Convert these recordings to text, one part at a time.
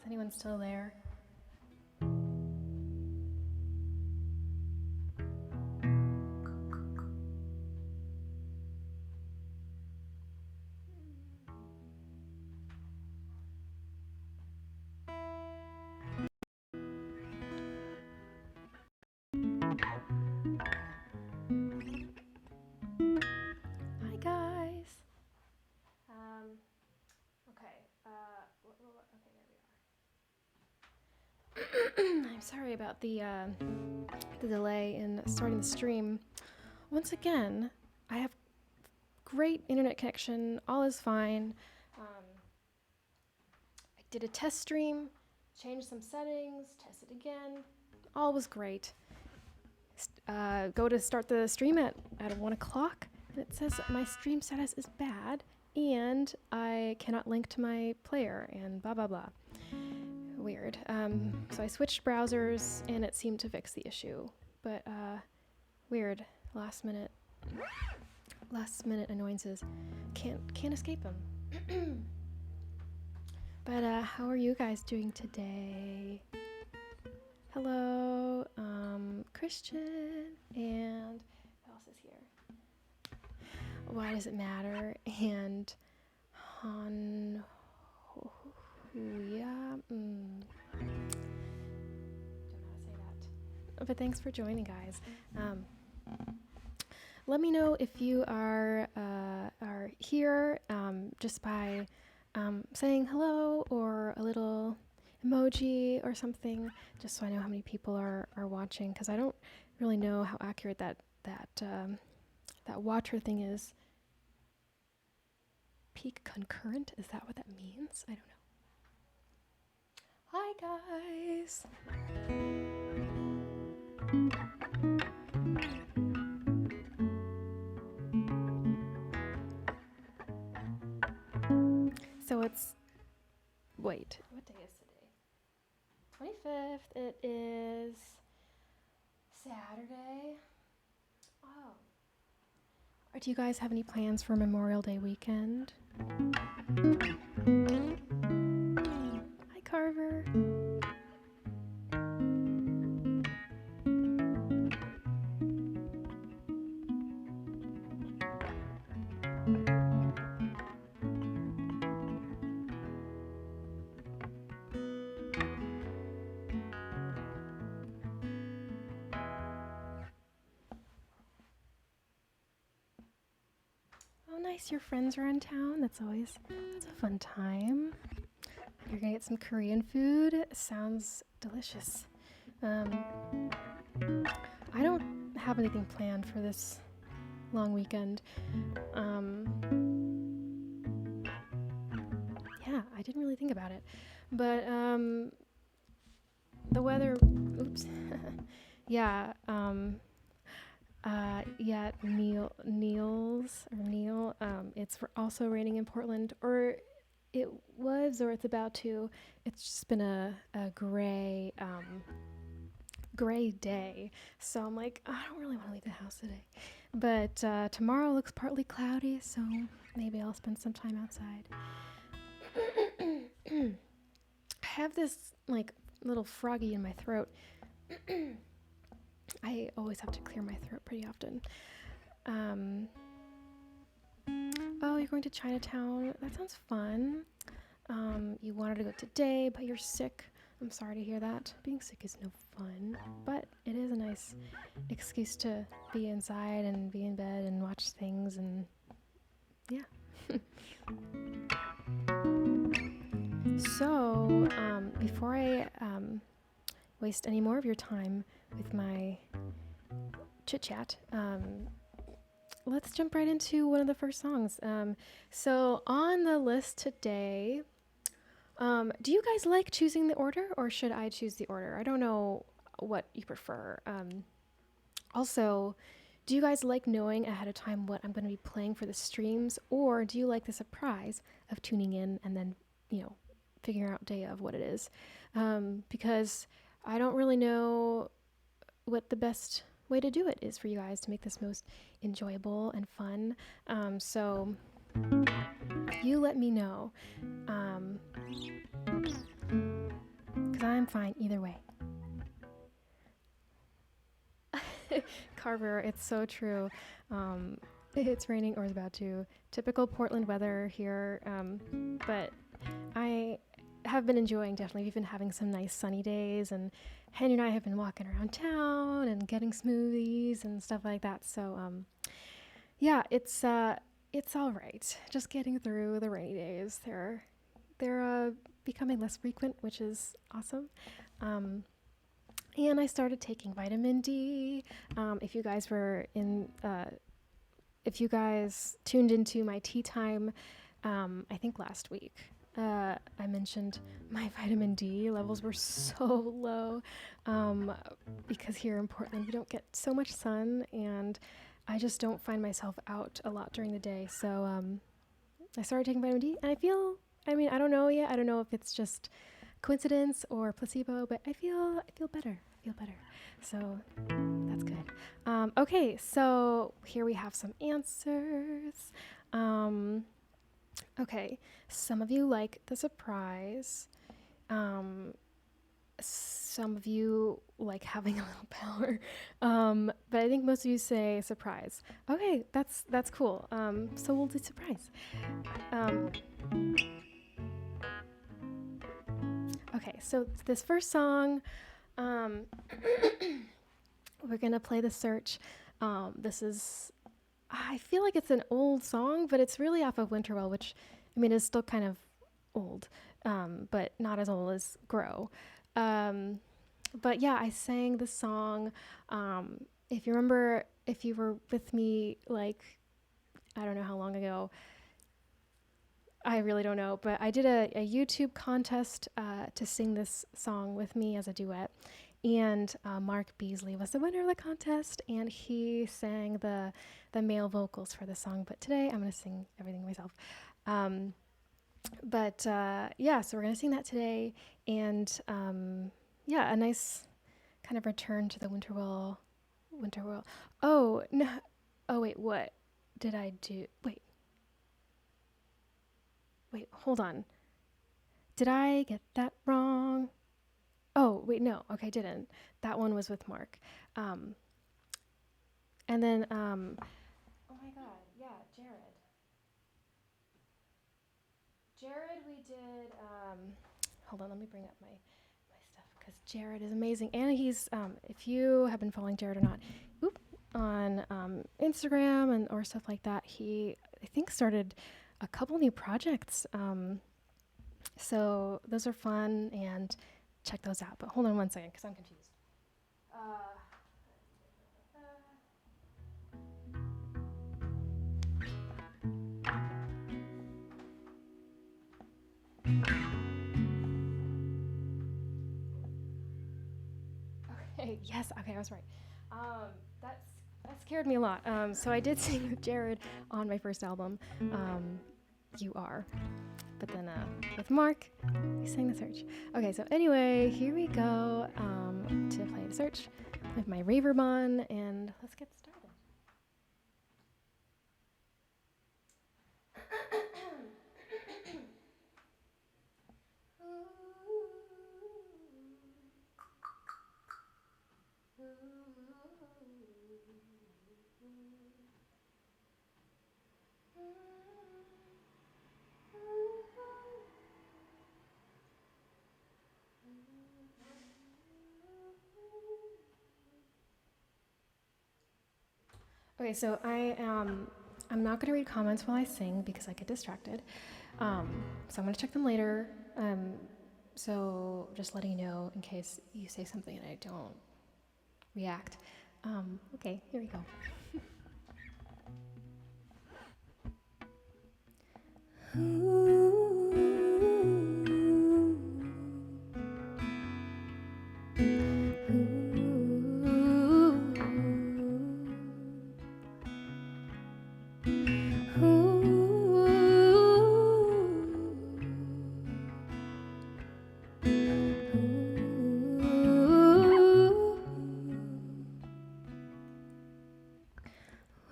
anyone still there? Hi guys. Okay. Okay, there we are. I'm sorry about the delay in starting the stream. Once again, I have great internet connection. All is fine. I did a test stream, changed some settings, tested again. All was great. Go to start the stream at 1 o'clock, and it says my stream status is bad, and I cannot link to my player, and blah, blah, blah. Weird. So I switched browsers, and it seemed to fix the issue. But, weird. Last minute annoyances. Can't escape them. But, how are you guys doing today? Hello, Christian, and who else is here? Why does it matter? And Han, yeah, don't know how to say that. But thanks for joining, guys. Let me know if you are here just by saying hello or a little emoji or something, just so I know how many people are watching, because I don't really know how accurate that watcher thing is. Peak concurrent, is that what that means? I don't know. Hi guys. So it's, wait, what day is today? 25th. It is Saturday. Oh. Do you guys have any plans for Memorial Day weekend? Hi, Carver. Oh, nice. Your friends are in town. That's a fun time. You're gonna get some Korean food. Sounds delicious. I don't have anything planned for this long weekend. Yeah, I didn't really think about it. But the weather, oops. Yeah, yeah, Neil, it's also raining in Portland, or it was, or it's about to. It's just been a gray day, so I'm like, I don't really want to leave the house today. But tomorrow looks partly cloudy, so maybe I'll spend some time outside. I have this like little froggy in my throat. I always have to clear my throat pretty often. Oh, you're going to Chinatown? That sounds fun. You wanted to go today, but you're sick. I'm sorry to hear that. Being sick is no fun, but it is a nice excuse to be inside and be in bed and watch things, and yeah. So, before I waste any more of your time with my chit-chat, let's jump right into one of the first songs. So on the list today, do you guys like choosing the order, or should I choose the order? I don't know what you prefer. Also, do you guys like knowing ahead of time what I'm going to be playing for the streams, or do you like the surprise of tuning in and then, figuring out day of what it is? Because I don't really know what the best way to do it is for you guys to make this most enjoyable and fun. So you let me know. I'm fine either way. Carver, it's so true. It's raining or is about to. Typical Portland weather here, but I have been enjoying, definitely. We've been having some nice sunny days, and Henry and I have been walking around town and getting smoothies and stuff like that. So, yeah, it's all right. Just getting through the rainy days. They're becoming less frequent, which is awesome. And I started taking vitamin D. If you guys tuned into my tea time, I think last week, I mentioned my vitamin D levels were so low because here in Portland we don't get so much sun, and I just don't find myself out a lot during the day. So I started taking vitamin D, and I don't know yet. I don't know if it's just coincidence or placebo, but I feel better. So that's good. Okay, so here we have some answers. Okay, some of you like the surprise. Some of you like having a little power. But I think most of you say surprise. Okay, that's cool. So we'll do surprise. Okay, so this first song, we're gonna play The Search. I feel like it's an old song, but it's really off of Winterwell, which, is still kind of old, but not as old as Grow. But yeah, I sang the song. If you remember, if you were with me, like, I don't know how long ago, I really don't know, but I did a YouTube contest to sing this song with me as a duet. And Mark Beasley was the winner of the contest, and he sang the male vocals for the song. But today I'm going to sing everything myself. Yeah, so we're going to sing that today. And yeah, a nice kind of return to the Winterwell. Oh, no. Oh, wait, what did I do? Wait, hold on. Did I get that wrong? Oh, wait, no. Okay, I didn't. That one was with Mark. And then, oh my God, yeah, Jared. Jared, we did, hold on, let me bring up my stuff, because Jared is amazing. And he's, if you have been following Jared or not, on Instagram or stuff like that, he, I think, started a couple new projects. So those are fun, and check those out. But hold on one second, because I'm confused. Okay, yes, okay, I was right. That scared me a lot. So I did sing with Jared on my first album, You Are. But then with Mark, we sang The Search. Okay, so anyway, here we go to play The Search with my raver bun, and let's get started. Okay, so I'm not going to read comments while I sing because I get distracted. So I'm going to check them later. So just letting you know in case you say something and I don't react. Okay, here we go.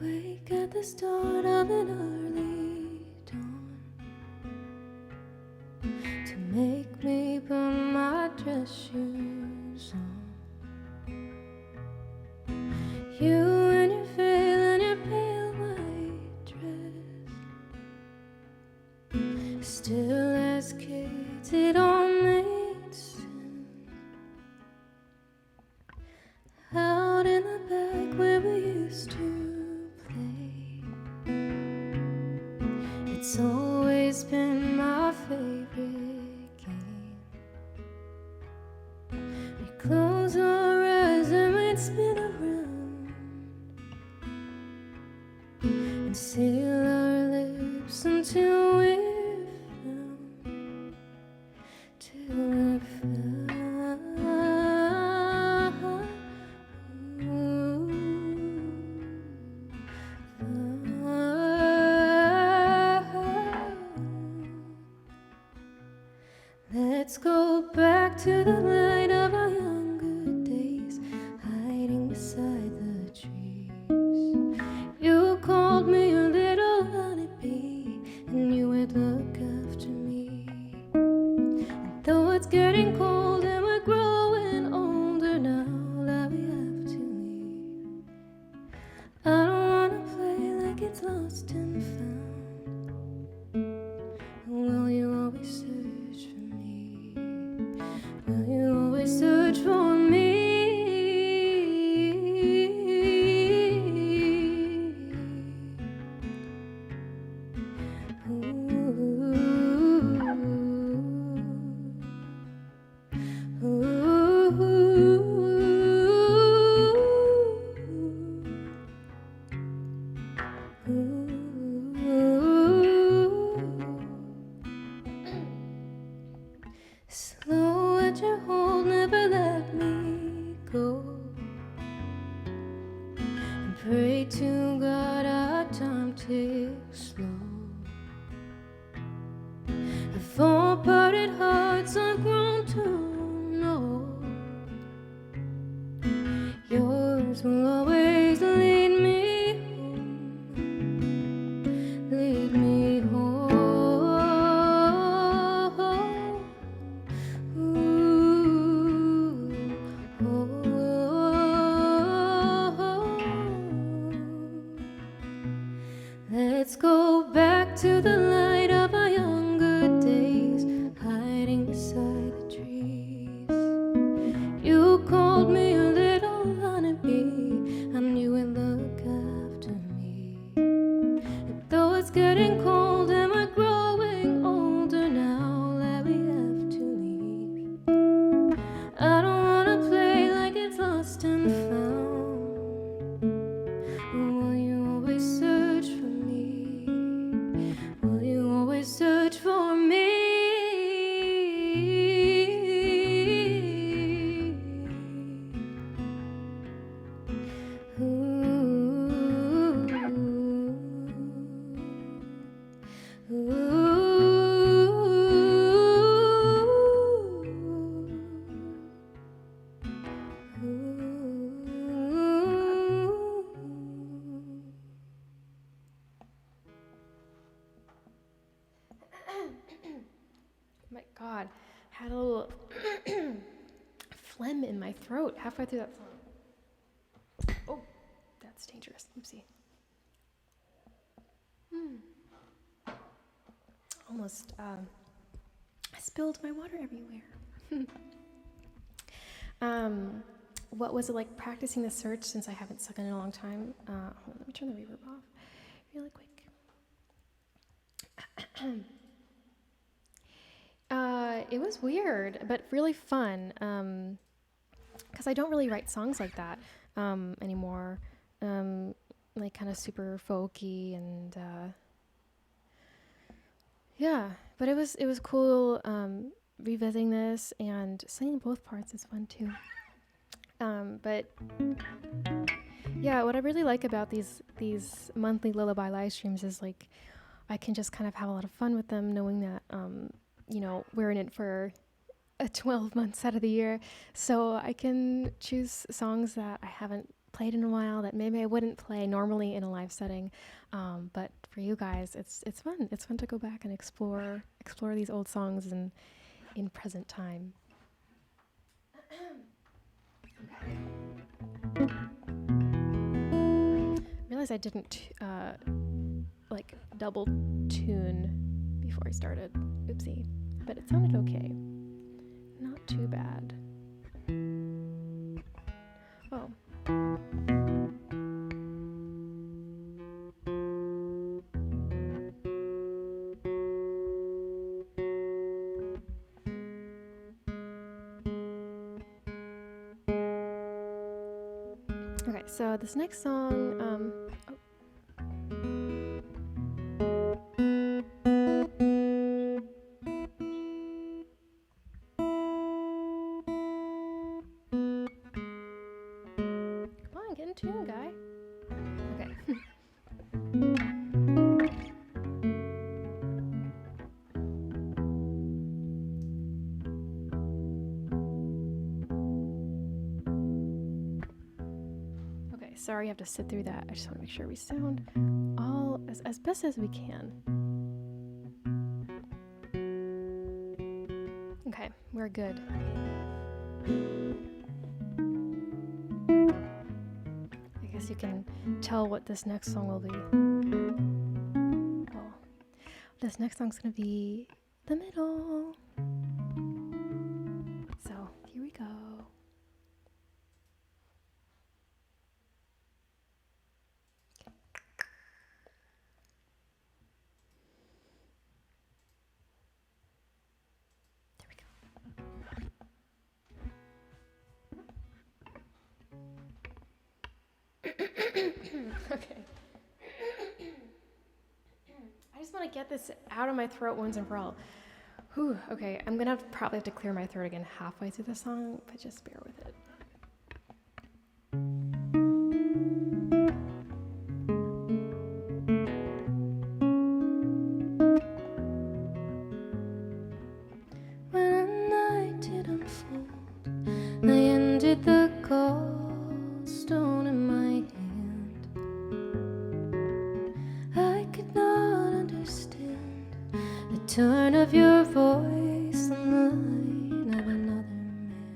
Wake at the start of an early dawn to make me put my dress shoes on. You and your veil and your pale white dress. Still as kids it all made sense. Out in the back where we used to play, it's always been my favorite game. We'd close our eyes and we'd spin around and seal our lips until we're found, till we're found. Let's go back to the light of our younger days, hiding beside the trees. You called me a little honeybee, and you would look after me. And though it's getting cold and we're growing older now that we have to leave, I don't wanna play like it's lost and found. Will you always search for me? Will you always search for me? Slow at your hold, never let me go. And pray to God our time takes slow. If all parted hearts are grown to know, yours will always lead me home. Lead me home. Let's go back to the light of our younger days, hiding beside the trees. You called me a little honeybee, and you would look after me. And though it's getting cold and we're growing older now that we have to leave, I don't wanna play like it's lost and found. Will you always search for me? Will you always search for me? My God, had a little phlegm in my throat halfway through that song. Oh, that's dangerous. Oopsie. Almost I spilled my water everywhere. What was it like practicing the search since I haven't sung in a long time? Hold on, let me turn the reverb off really quick. It was weird, but really fun. Because I don't really write songs like that anymore. Like kind of super folky and yeah. But it was cool revisiting this, and singing both parts is fun too. But yeah, what I really like about these monthly Lullaby live streams is like I can just kind of have a lot of fun with them, knowing that you know, we're in it for 12 months out of the year, so I can choose songs that I haven't played in a while that maybe I wouldn't play normally in a live setting. But for you guys, it's fun. It's fun to go back and explore these old songs in present time. I realized I didn't like double tune before I started. Oopsie. But it sounded okay. Not too bad. Oh. Okay, so this next song, come on, get in tune, guy. Okay. Okay, sorry you have to sit through that. I just want to make sure we sound all as best as we can. Okay, we're good. I guess you can tell what this next song will be. Well, this next song's gonna be the middle. So here we go. Okay. I just want to get this out of my throat once and for all. Whew, okay, I'm gonna probably have to clear my throat again halfway through the song, but just bear with it. When the night did unfold, I ended the gallstone in my hand. I could not understand the turn of your voice on the line of another man.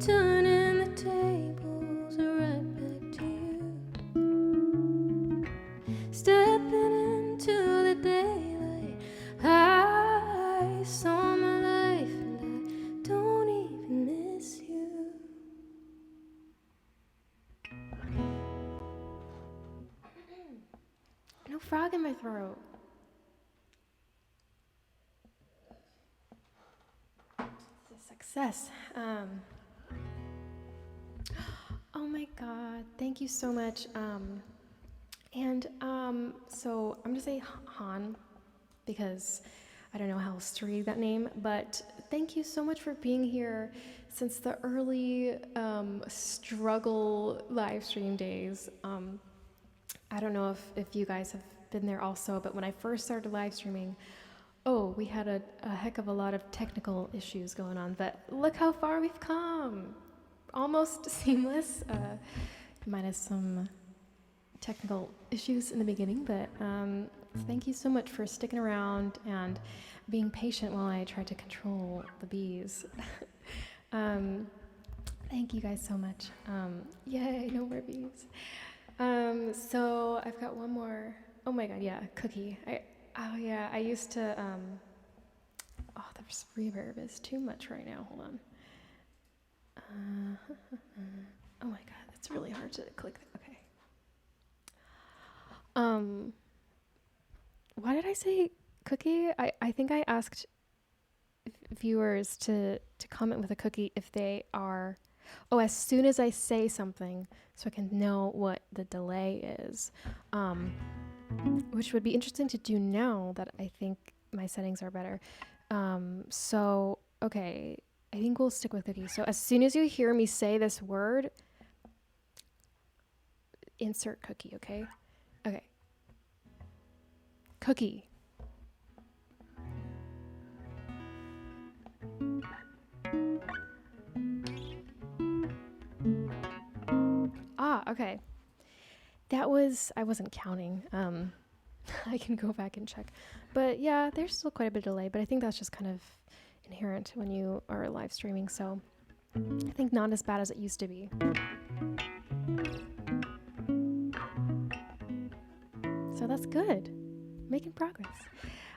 turning the tables right back to you. Stepping into the daylight, I saw my life and I don't even miss you. No frog in my throat. It's a success. Oh my God, thank you so much. So I'm gonna say Han because I don't know how else to read that name, but thank you so much for being here since the early struggle live stream days. I don't know if you guys have been there also, but when I first started live streaming, we had a heck of a lot of technical issues going on, but look how far we've come. Almost seamless, minus some technical issues in the beginning, but thank you so much for sticking around and being patient while I tried to control the bees. Thank you guys so much. Yay, no more bees. So I've got one more. Oh my God, yeah, cookie. I used to, the reverb is too much right now, hold on. Oh my God, it's really hard to click, okay. Why did I say cookie? I think I asked viewers to comment with a cookie if they are, as soon as I say something, so I can know what the delay is, which would be interesting to do now that I think my settings are better. Okay, I think we'll stick with cookie. So as soon as you hear me say this word, insert cookie, okay? Okay. Cookie. Okay. That was, I wasn't counting. I can go back and check. But yeah, there's still quite a bit of delay, but I think that's just kind of inherent when you are live streaming, so I think not as bad as it used to be. So that's good. Making progress.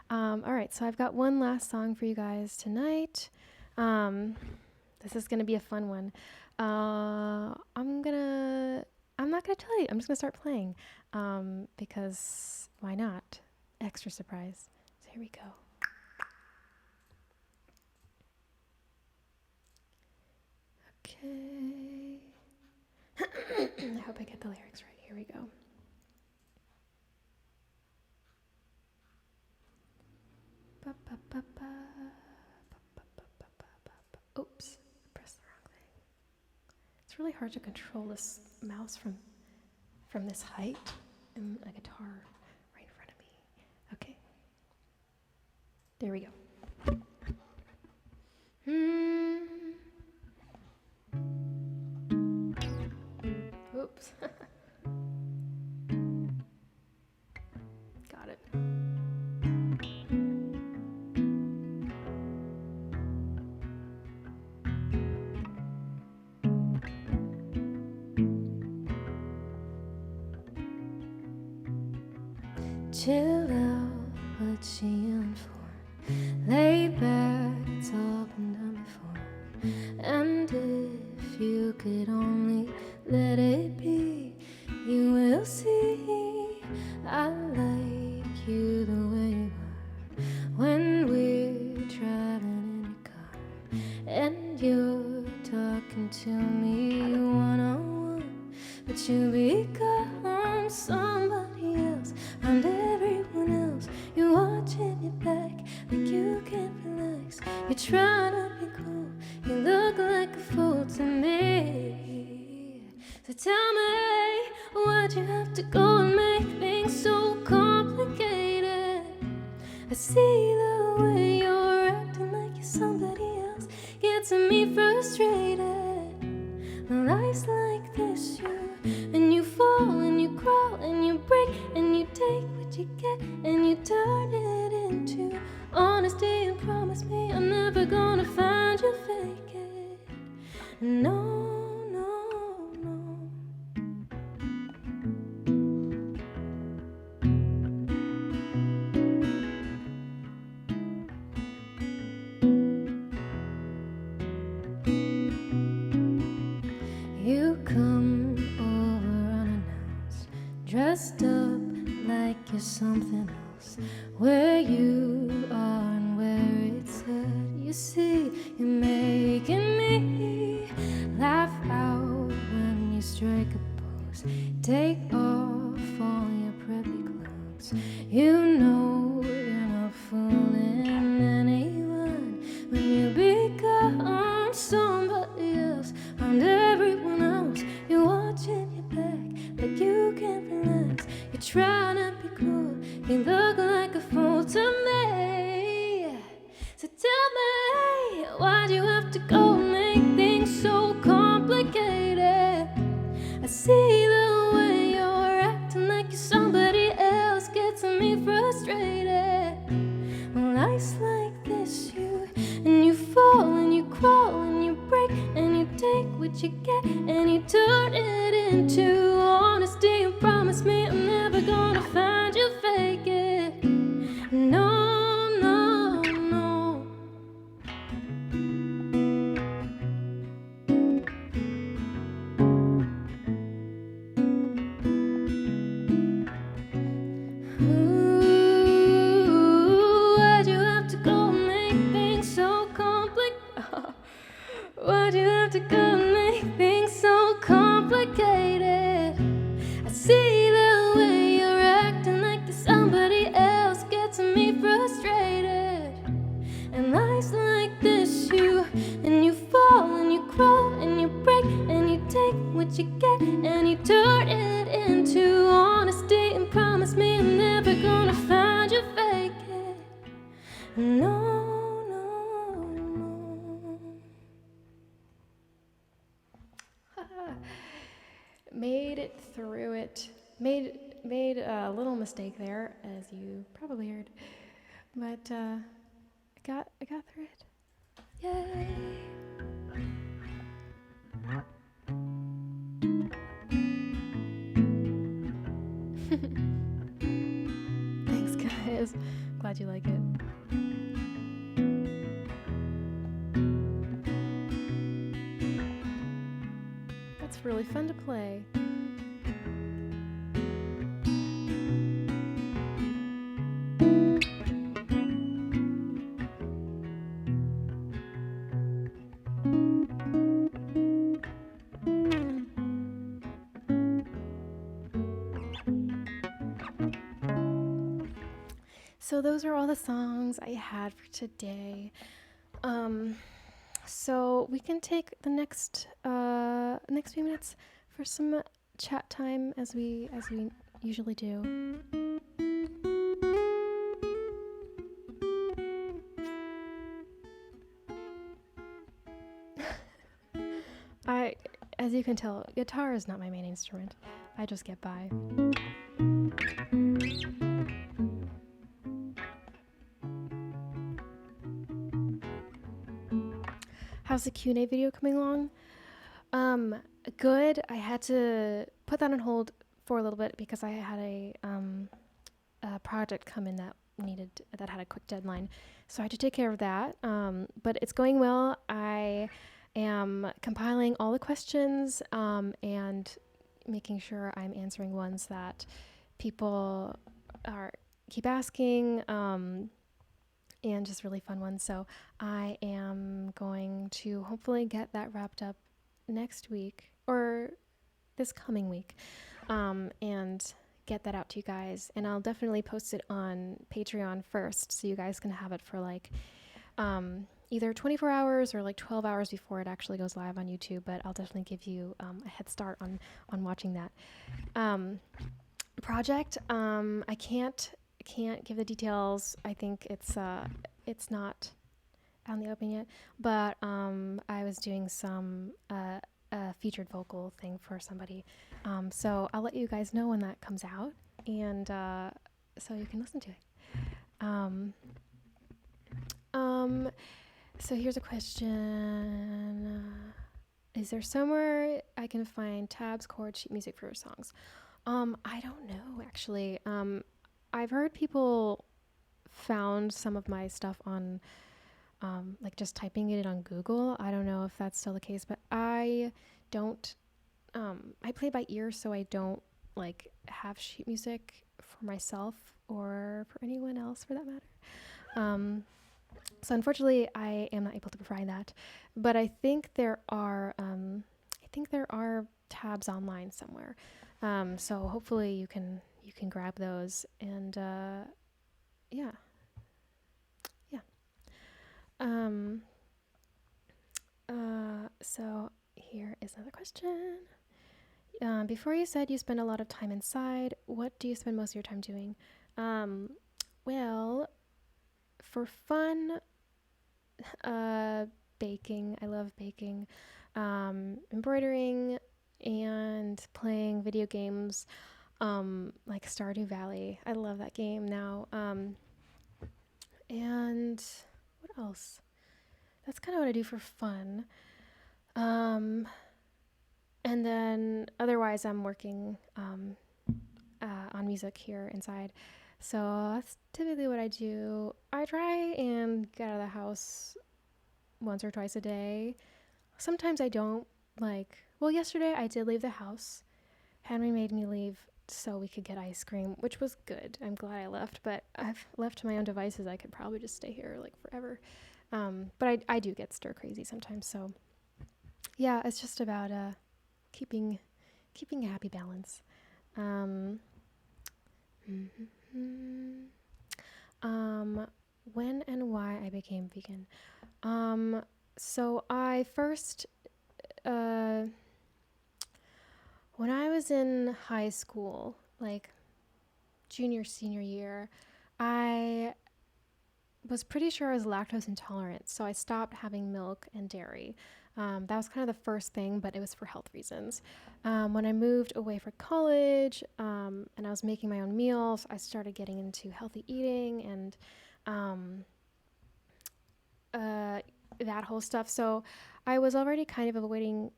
All right, so I've got one last song for you guys tonight. This is gonna be a fun one. I'm not gonna tell you. I'm just gonna start playing because why not? Extra surprise. So here we go. Okay. I hope I get the lyrics right. Here we go. Oops, I pressed the wrong thing. It's really hard to control this mouse from this height and a guitar right in front of me. Okay. There we go. Oops. Got it. Chill out, what she in for? Lay back, it's all been done before. And if you could only let it be, you will see I like you the way you are. When we're traveling in a car and you're talking to me one-on-one, but you become somebody else and everyone else. You're watching your back like you can't relax. You're trying to be cool, you look like a fool to me. So tell me, why'd you have to go and make things so complicated? I see the way you're acting like you're somebody else, getting me frustrated. Life's like this, and you fall and you crawl and you break and you take what you get and you turn it into honesty and promise me I'm never gonna find you fake it. No, no, no. You come over unannounced, dressed up like you're something else. Where you are and where it's at, you see, you're making me laugh out when you strike a pose. Take off all your preppy clothes. You know you're not fooling anyone when you become somebody else. And everyone else, you're watching your back like you can't relax. You're trying to be cool, you look like a fool to me. So tell me, why'd you have to go make things so complicated? I see the way you're acting like you're somebody else, gets me frustrated. When life's like this, and you fall and you crawl and you break and you take what you get and you turn it into honesty and promise me I'm never gonna find you fake it. No, no, no. Ooh, why'd you have to go make things so complicated? Why'd you have to go make things so complicated? I see the way you're acting like you're somebody else, gets me frustrated. And life's like this, and you fall and you crawl and you break and you take what you get and you turn it into honesty and promise me I'm never gonna find you fake it. No, no, no. Made it through it. Made a little mistake there, as you probably heard, but I got through it. Yay! Thanks, guys. Glad you like it. That's really fun to play. So those are all the songs I had for today. So we can take the next few minutes for some chat time as we usually do. As you can tell, guitar is not my main instrument. I just get by. How's the Q&A video coming along? Good. I had to put that on hold for a little bit because I had a project come in that had a quick deadline, so I had to take care of that. But it's going well. I am compiling all the questions and making sure I'm answering ones that people keep asking. And just really fun ones. So I am going to hopefully get that wrapped up next week or this coming week, and get that out to you guys. And I'll definitely post it on Patreon first, so you guys can have it for like either 24 hours or like 12 hours before it actually goes live on YouTube. But I'll definitely give you a head start on watching that project. I can't give the details. I think it's not out in the open yet, but I was doing some a featured vocal thing for somebody, so I'll let you guys know when that comes out, and so you can listen to it. So here's a question. Is there somewhere I can find tabs, chords, sheet music for songs? I don't know actually. I've heard people found some of my stuff on like just typing it on Google. I don't know if that's still the case, but I don't. I play by ear, so I don't like have sheet music for myself or for anyone else for that matter. Um, so unfortunately, I am not able to provide that. But I think there are. I think there are tabs online somewhere. So hopefully you can grab those and yeah, yeah. Um, so here is another question. Before you said you spend a lot of time inside, what do you spend most of your time doing? Um, well, for fun, uh, baking. I love baking, embroidering, and playing video games, like Stardew Valley. I love that game now. And what else? That's kind of what I do for fun. Um, and then otherwise, I'm working on music here inside. So that's typically what I do. I try and get out of the house once or twice a day. Sometimes I don't. Like, well, yesterday I did leave the house. Henry made me leave so we could get ice cream, which was good. I'm glad I left, but I've left to my own devices. I could probably just stay here like forever. But I do get stir crazy sometimes. So yeah, it's just about keeping a happy balance. Um, mhm. When and why I became vegan. So I first, uh, when I was in high school, like junior, senior year, I was pretty sure I was lactose intolerant. So I stopped having milk and dairy. That was kind of the first thing, but it was for health reasons. When I moved away for college and I was making my own meals, I started getting into healthy eating and um, that whole stuff. So I was already kind of avoiding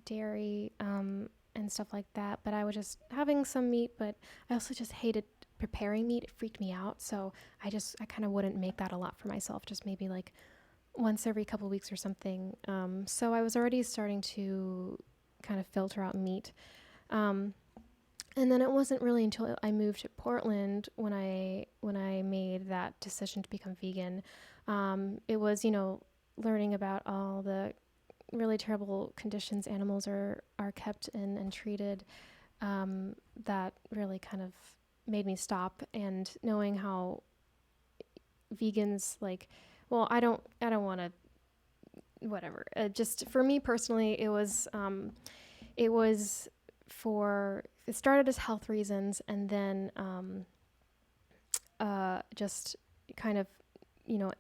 dairy and stuff like that, but I was just having some meat, but I also just hated preparing meat. It freaked me out. So I kind of wouldn't make that a lot for myself, just maybe like once every couple weeks or something. So I was already starting to kind of filter out meat. And then it wasn't really until I moved to Portland when I made that decision to become vegan. It was, learning about all the really terrible conditions animals are kept in and treated, that really kind of made me stop. And knowing how vegans well, I don't want to whatever. Just for me personally, it was it started as health reasons, and then just kind of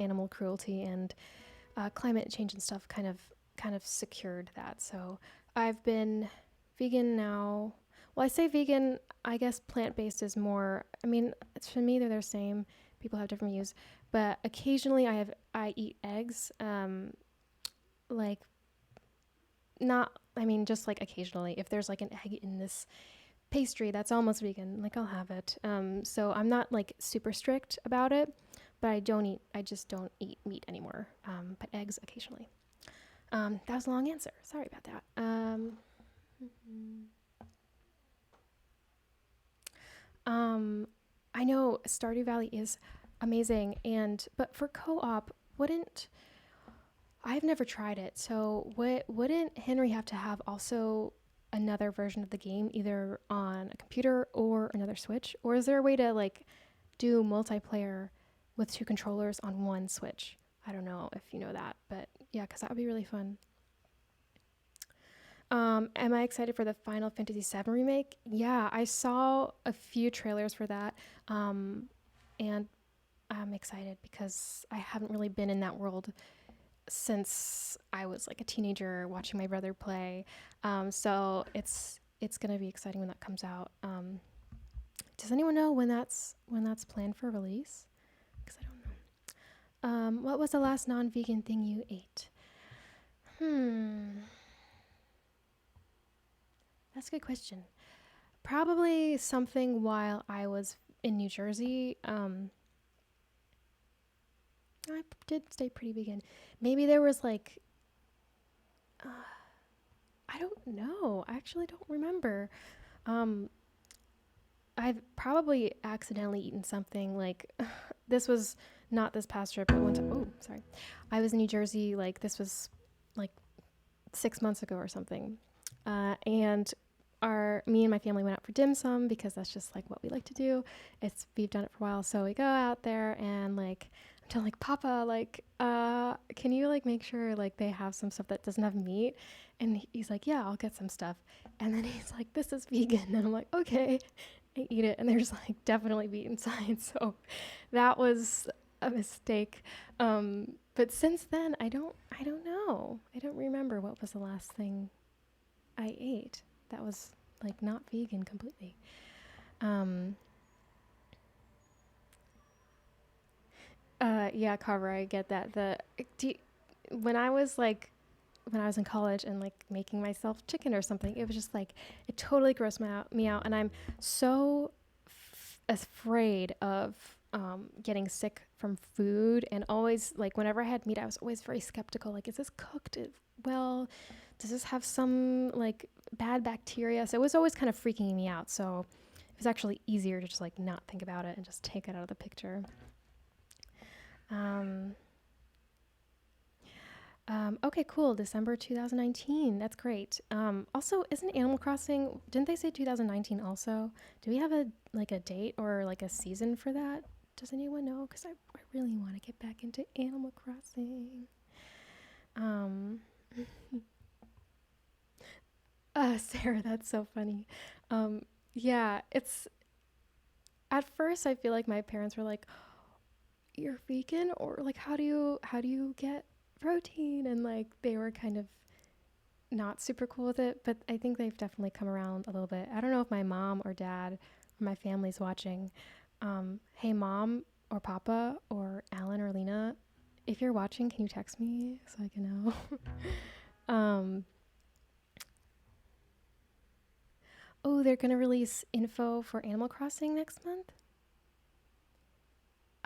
animal cruelty and climate change and stuff kind of secured that. So I've been vegan now. Well, I say vegan, I guess plant-based is more, I mean, it's, for me they're the same. People have different views, but occasionally I eat eggs, like not, I mean, just like occasionally if there's like an egg in this pastry that's almost vegan, like I'll have it. So I'm not like super strict about it, but I just don't eat meat anymore. But eggs occasionally. That was a long answer. Sorry about that. I know Stardew Valley is amazing, but for co-op, wouldn't I've never tried it. So wouldn't Henry have to have also another version of the game, either on a computer or another Switch? Or is there a way to like do multiplayer with two controllers on one Switch? I don't know if you know that, but yeah, because that would be really fun. Am I excited for the Final Fantasy VII remake? Yeah, I saw a few trailers for that, and I'm excited because I haven't really been in that world since I was like a teenager watching my brother play. So it's gonna be exciting when that comes out. Does anyone know when that's planned for release? Because I don't know. What was the last non-vegan thing you ate? Hmm. That's a good question. Probably something while I was in New Jersey. I did stay pretty vegan. Maybe there was like, uh, I don't know. I actually don't remember. Um, I've probably accidentally eaten something like this was not this past trip, but one time. Oh, sorry. I was in New Jersey. Like this was like 6 months ago or something, and our me and my family went out for dim sum because that's just like what we like to do. We've done it for a while, so we go out there and like I'm telling like Papa like can you like make sure like they have some stuff that doesn't have meat, and he's like yeah I'll get some stuff, and then he's like this is vegan, and I'm like okay. I eat it and there's like definitely meat inside, so that was a mistake. But since then, I don't know. I don't remember what was the last thing I ate that was like not vegan completely. Um, yeah, Carver, I get that. When I was like when I was in college and like making myself chicken or something, it was just like it totally grossed me out, and I'm so afraid of getting sick from food, and always like whenever I had meat, I was always very skeptical. Like, is this cooked well? Does this have some like bad bacteria? So it was always kind of freaking me out. So it was actually easier to just like not think about it and just take it out of the picture. Um, okay, cool. December 2019. That's great. Also, isn't Animal Crossing? Didn't they say 2019 also? Do we have a date or like a season for that? Does anyone know? Because I really want to get back into Animal Crossing. Um, Sarah, that's so funny. Um, yeah, it's at first I feel like my parents were like, "You're vegan, or like how do you get protein?" And like they were kind of not super cool with it, but I think they've definitely come around a little bit. I don't know if my mom or dad or my family's watching. Hey, mom or papa or Alan or Lena, if you're watching, can you text me so I can know? um, oh, they're going to release info for Animal Crossing next month?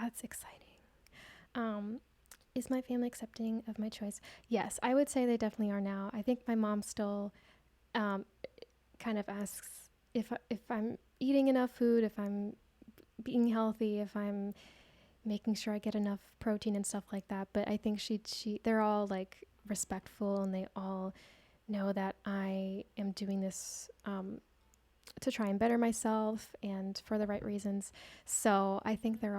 That's exciting. Um, is my family accepting of my choice? Yes, I would say they definitely are now. I think my mom still um, kind of asks if I'm eating enough food, if I'm being healthy, if I'm making sure I get enough protein and stuff like that. But I think they're all like respectful, and they all know that I am doing this to try and better myself and for the right reasons. So I think they're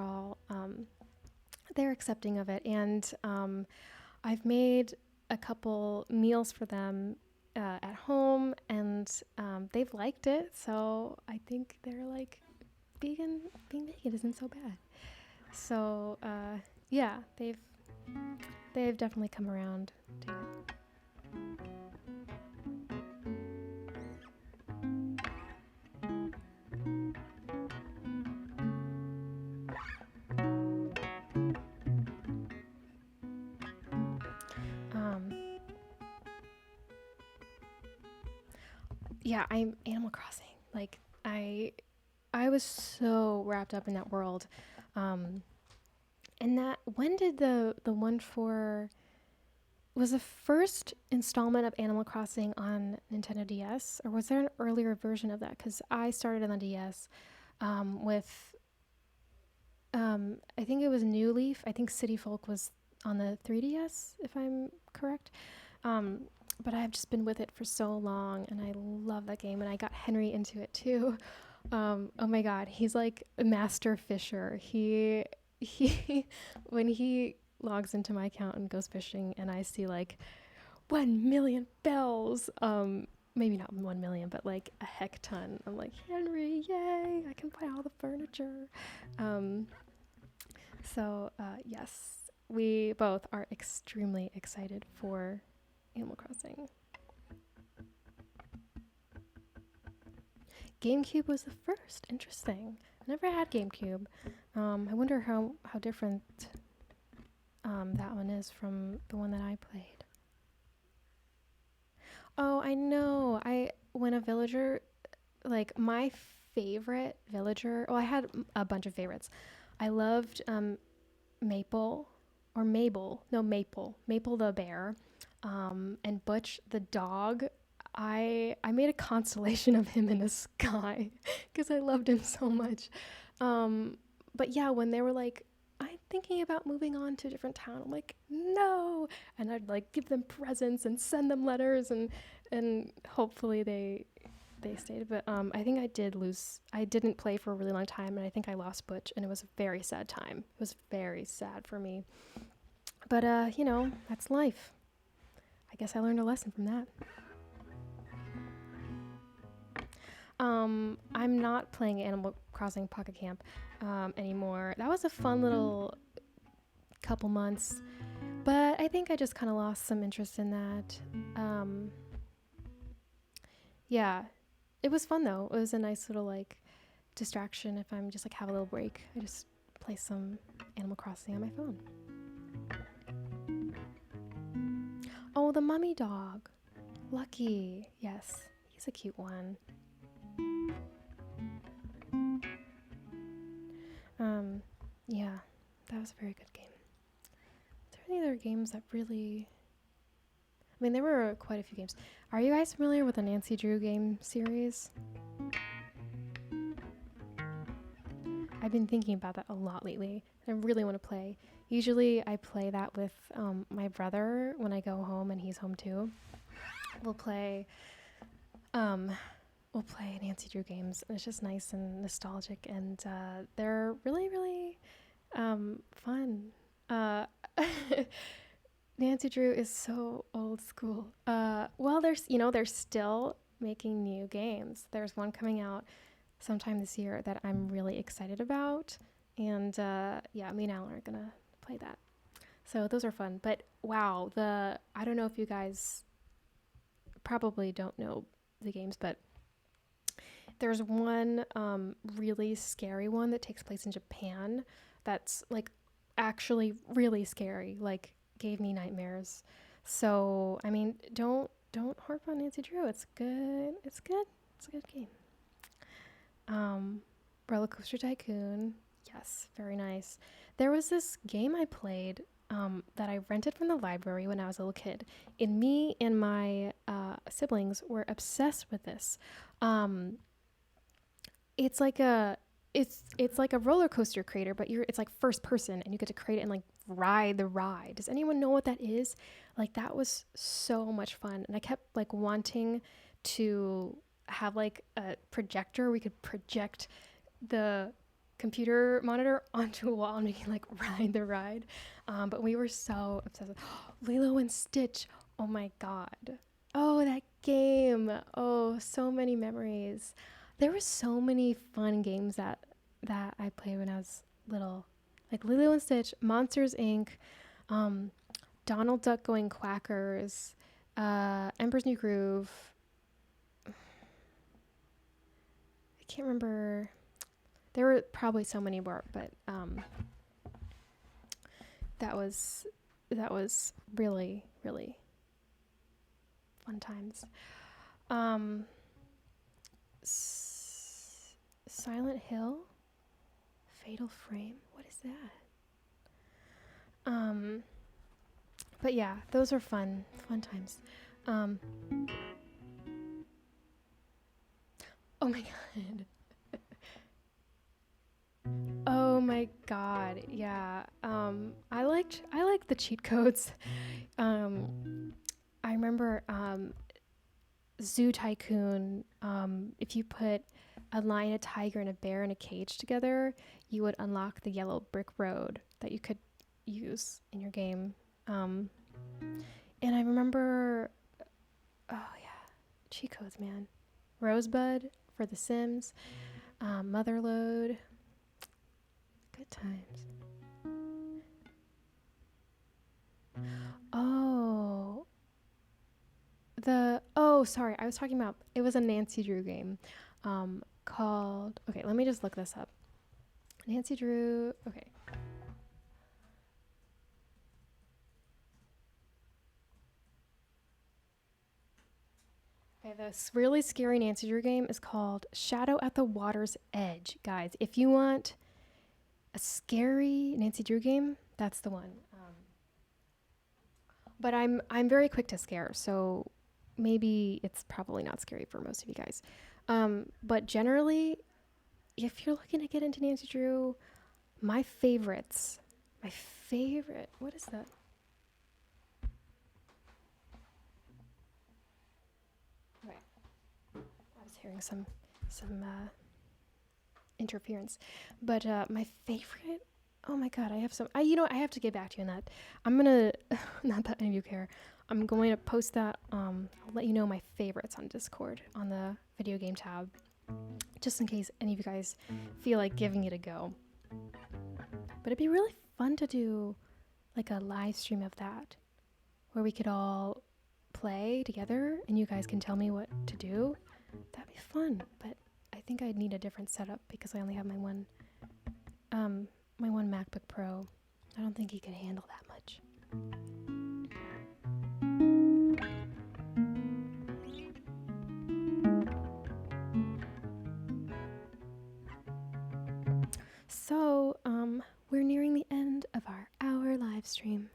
accepting of it, and I've made a couple meals for them at home, and they've liked it. So I think they're like, being vegan isn't so bad. So yeah, they've definitely come around to it. Um, yeah, I'm Animal Crossing. Like I was so wrapped up in that world. Um, and that when did the one for was the first installment of Animal Crossing on Nintendo DS, or was there an earlier version of that? Because I started on the DS with I think it was New Leaf. I think City Folk was on the 3DS, if I'm correct. Um, but I've just been with it for so long, and I love that game, and I got Henry into it too. Oh my God, he's like a master fisher. He when he logs into my account and goes fishing, and I see like 1 million bells. Maybe not 1 million, but like a heck ton. I'm like, Henry, yay! I can buy all the furniture. Um, yes, we both are extremely excited for Animal Crossing. GameCube was the first. Interesting. I never had GameCube. I wonder how different that one is from the one that I played. Oh, I know. when a villager, like my favorite villager, well, I had a bunch of favorites. I loved Maple or Mabel, no Maple, Maple the bear, and Butch the dog. I made a constellation of him in the sky because I loved him so much. But yeah, when they were like, I'm thinking about moving on to a different town, I'm like, no, and I'd like give them presents and send them letters, and hopefully they stayed. But I think I didn't play for a really long time, and I think I lost Butch, and it was a very sad time. It was very sad for me. But you know, that's life. I guess I learned a lesson from that. I'm not playing Animal Crossing Pocket Camp anymore. That was a fun little couple months, but I think I just kind of lost some interest in that. Yeah, it was fun though. It was a nice little like distraction if I'm just like have a little break. I just play some Animal Crossing on my phone. Oh, the mummy dog. Lucky. Yes, he's a cute one. Yeah, that was a very good game. Are there any other games that really... I mean, there were quite a few games. Are you guys familiar with the Nancy Drew game series? I've been thinking about that a lot lately. I really want to play. Usually I play that with my brother when I go home and he's home too. We'll play Nancy Drew games. And it's just nice and nostalgic, and they're really, really fun. Nancy Drew is so old school. Well, they're still making new games. There's one coming out sometime this year that I'm really excited about. And yeah, me and Alan are gonna play that. So those are fun. But wow, I don't know if you guys probably don't know the games, but there's one really scary one that takes place in Japan that's like actually really scary, like gave me nightmares. So I mean, don't harp on Nancy Drew. It's good. It's good. It's a good game. Roller Coaster Tycoon. Yes, very nice. There was this game I played that I rented from the library when I was a little kid. And me and my siblings were obsessed with this. It's like a roller coaster creator, but it's like first person, and you get to create it and like ride the ride. Does anyone know what that is? Like that was so much fun, and I kept like wanting to have like a projector. We could project the computer monitor onto a wall and we can like ride the ride. But we were so obsessed with Lilo and Stitch. Oh my god. Oh, that game. Oh, so many memories. There were so many fun games that I played when I was little. Like Lilo and Stitch, Monsters Inc., Donald Duck Going Quackers, Emperor's New Groove. I can't remember. There were probably so many more, but that was really, really fun times. Silent Hill, Fatal Frame. What is that? But yeah, those are fun times. Oh my god. Oh my god. Yeah. I liked the cheat codes. I remember Zoo Tycoon. If you put a lion, a tiger, and a bear in a cage together, you would unlock the yellow brick road that you could use in your game. And I remember, oh yeah, cheat codes, man. Rosebud for The Sims, Motherlode. Good times. Sorry, I was talking about, it was a Nancy Drew game called, okay, let me just look this up. Nancy Drew, okay. Okay, this really scary Nancy Drew game is called Shadow at the Water's Edge. Guys, if you want a scary Nancy Drew game, that's the one. But I'm very quick to scare, so maybe it's probably not scary for most of you guys. But generally, if you're looking to get into Nancy Drew, my favorite, what is that? Right, I was hearing some interference, but my favorite. Oh my god, I have some. I have to get back to you on that. I'm gonna, not that any of you care. I'm going to post that. I'll let you know my favorites on Discord on the video game tab, just in case any of you guys feel like giving it a go. But it'd be really fun to do like a live stream of that, where we could all play together and you guys can tell me what to do. That'd be fun, but I think I'd need a different setup because I only have my one MacBook Pro. I don't think he can handle that much. So, we're nearing the end of our hour live stream.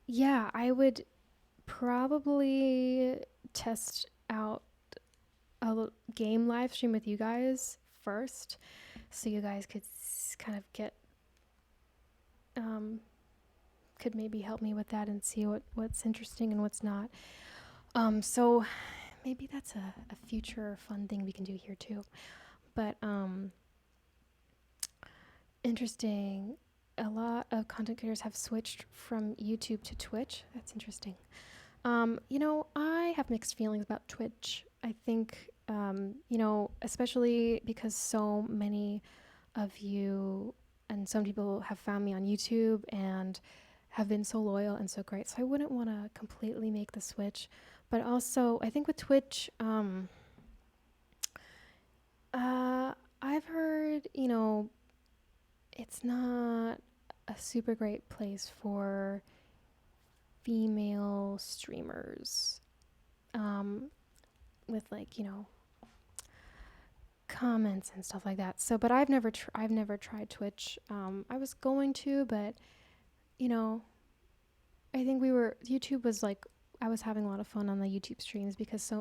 Yeah, I would probably test out a game live stream with you guys first, so you guys could kind of get could maybe help me with that and see what's interesting and what's not. So maybe that's a future fun thing we can do here too. But interesting. A lot of content creators have switched from YouTube to Twitch. That's interesting. I have mixed feelings about Twitch. I think, especially because so many of you and some people have found me on YouTube and have been so loyal and so great. So I wouldn't want to completely make the switch. But also, I think with Twitch, I've heard, it's not a super great place for female streamers, with comments and stuff like that. So, but I've never tried Twitch. I was going to, but I think YouTube was like, I was having a lot of fun on the YouTube streams because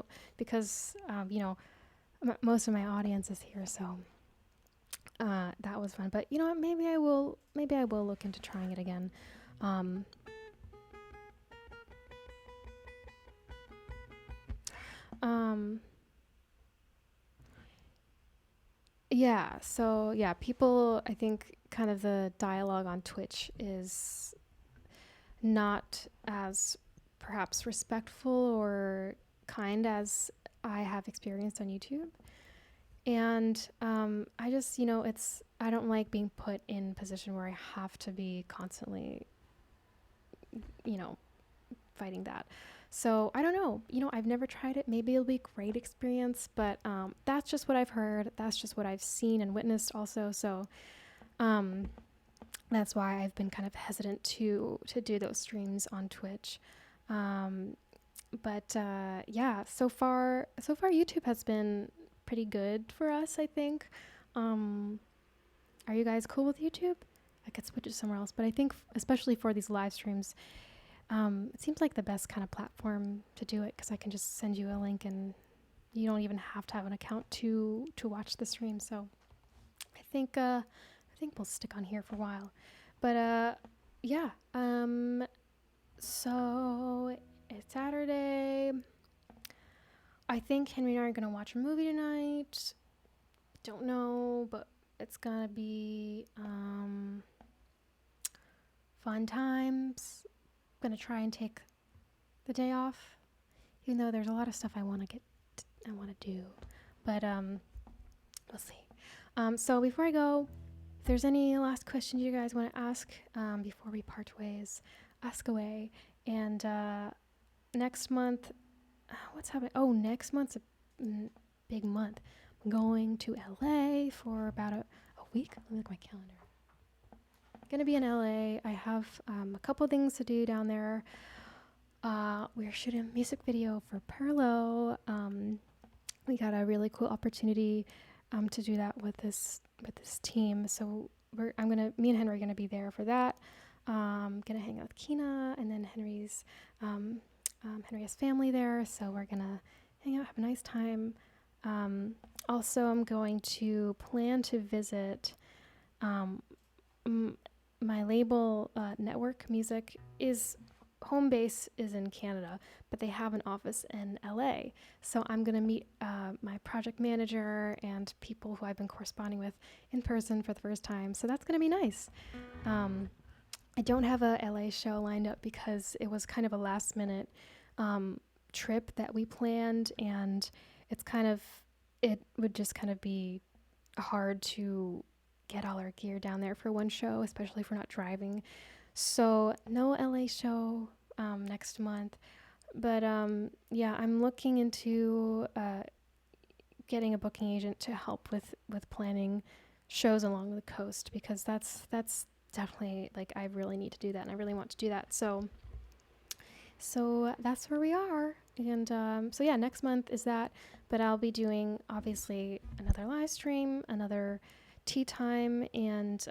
most of my audience is here, so that was fun. But maybe I will look into trying it again. Yeah, so yeah, people, I think kind of the dialogue on Twitch is not as perhaps respectful or kind as I have experienced on YouTube. And I just, I don't like being put in a position where I have to be constantly, fighting that. So I don't know. I've never tried it. Maybe it'll be a great experience, but that's just what I've heard. That's just what I've seen and witnessed also. So that's why I've been kind of hesitant to do those streams on Twitch. But yeah, so far YouTube has been pretty good for us, I think. Are you guys cool with YouTube? I could switch it somewhere else, but I think especially for these live streams, it seems like the best kind of platform to do it because I can just send you a link and you don't even have to have an account to watch the stream. So I think we'll stick on here for a while. But yeah. So it's Saturday. I think Henry and I are gonna watch a movie tonight. Don't know, but it's gonna be fun times. I'm gonna try and take the day off, even though there's a lot of stuff I want to do. But we'll see. So before I go, if there's any last questions you guys want to ask before we part ways, ask away. And next month, what's happening? Oh, next month's a big month. I'm going to LA for about a week. Let me look at my calendar. Gonna be in LA. I have a couple things to do down there. we're shooting a music video for Perlo. We got a really cool opportunity to do that with this team. So me and Henry are gonna be there for that. Gonna hang out with Kina, and then Henry has family there, so we're gonna hang out, have a nice time. Also, I'm going to plan to visit my label, Network Music. Is home base is in Canada, but they have an office in LA. So I'm gonna meet my project manager and people who I've been corresponding with in person for the first time. So that's gonna be nice. I don't have a LA show lined up because it was kind of a last minute trip that we planned, and it would just kind of be hard to get all our gear down there for one show, especially if we're not driving. So no LA show next month, but yeah, I'm looking into getting a booking agent to help with planning shows along the coast, because that's definitely, like, I really need to do that, and I really want to do that. So that's where we are. And so yeah, next month is that, but I'll be doing obviously another live stream, another tea time, and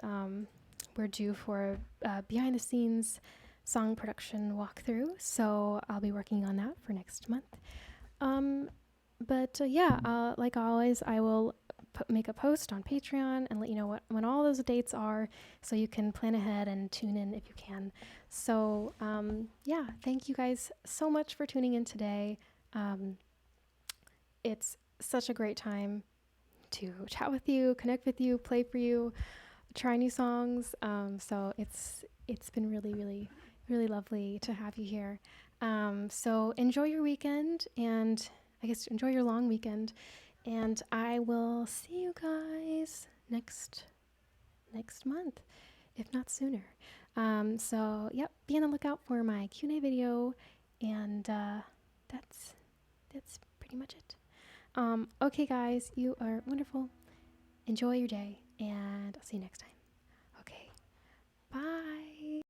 we're due for a behind the scenes song production walkthrough. So I'll be working on that for next month. But yeah, like always, I will make a post on Patreon and let you know when all those dates are, so you can plan ahead and tune in if you can. So yeah, thank you guys so much for tuning in today. It's such a great time to chat with you, connect with you, play for you, try new songs. So it's been really, really, really lovely to have you here. So enjoy your weekend, and I guess enjoy your long weekend. And I will see you guys next month, if not sooner. So yep, be on the lookout for my Q&A video, and that's pretty much it. Okay guys, you are wonderful. Enjoy your day, and I'll see you next time.